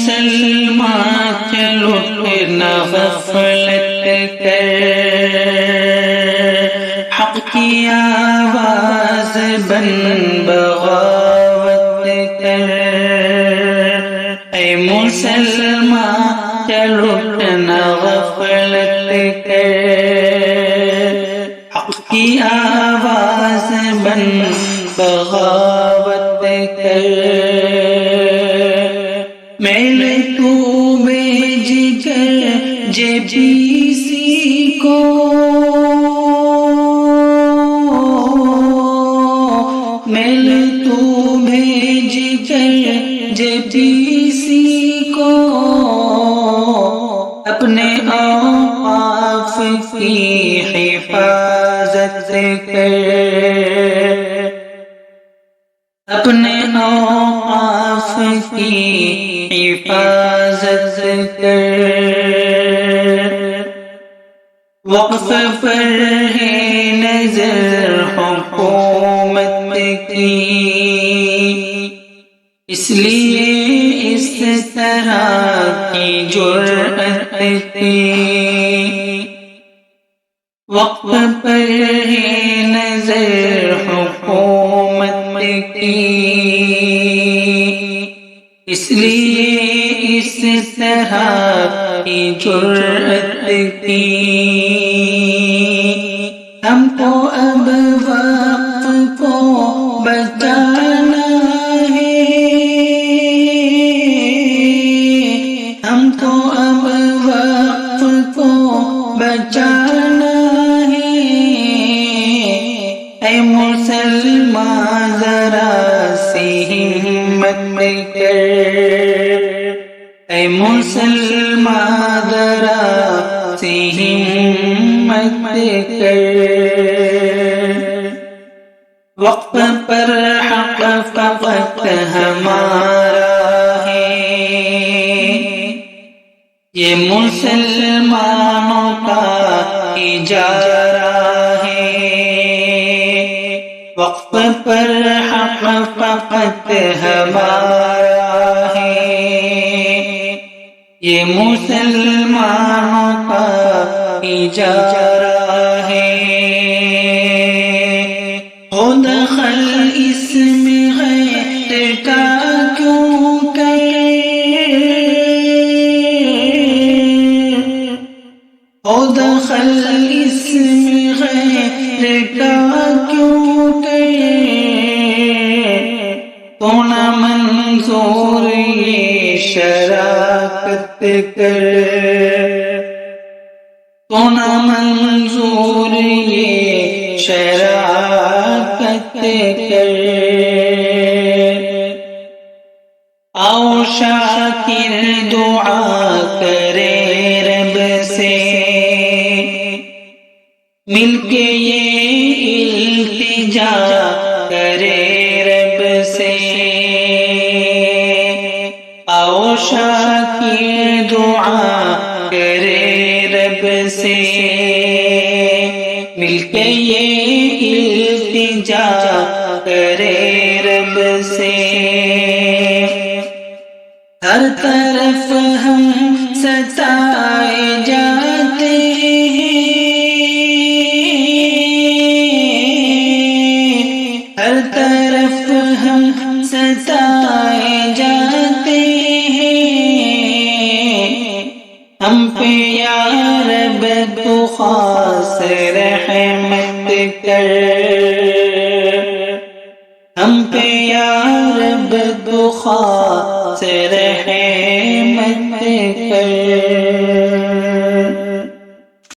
مسلمان چلو نہ غفلت کر، حق کی آواز بن بغاوت کر، اے مسلمان چلو نہ غفلت کر، حق کی آواز بن بغاوت کر، میل تو بھیج کر JPC کو، میل تو بھیج کر JPC کو، اپنے اوقاف کی حفاظت کر، اپنے اوقاف کی حفاظت کر، وقف پر ہے نظر حکومت کی، اس لیے اس طرح کی جرأت کی، وقف پر ہے نظر حکومت کی، اس لیے اس طرح کی جرأت کی، ہم کو اب وقت کو بچانا ہے، ہم کو اب وقت کو بچانا ہے، اے مسلمان ذرا سی ہمت کر، اے مسلمان ذرا سی ہمت کر، وقت پر حق فقط ہمارا ہے، یہ مسلمانوں کا اجارہ ہے، وقت پر حق فقط ہمارا ہے، یہ مسلمانوں کا اجارہ ہے، ہو دخل اس میں غیر کا کیوں کرے، ہو دخل اس میں غیر کا کیوں کرے، تو نہ منظور یہ شراکت کر، تو نہ منظور یہ شراکت کر، آؤ شاکر دعا کرے رب سے، مل کے یہ التجا کرے رب سے، آؤ شاکر دعا کرے رب سے، مل کے یہ التجا کرے رب سے، ہر طرف ہم ستائے جاتے ہیں، ہر طرف ہم ستائے جاتے ہیں، ہم پہ یا رب تو خاص رحمت کر، ہم پہ یا رب تو خاص رحمت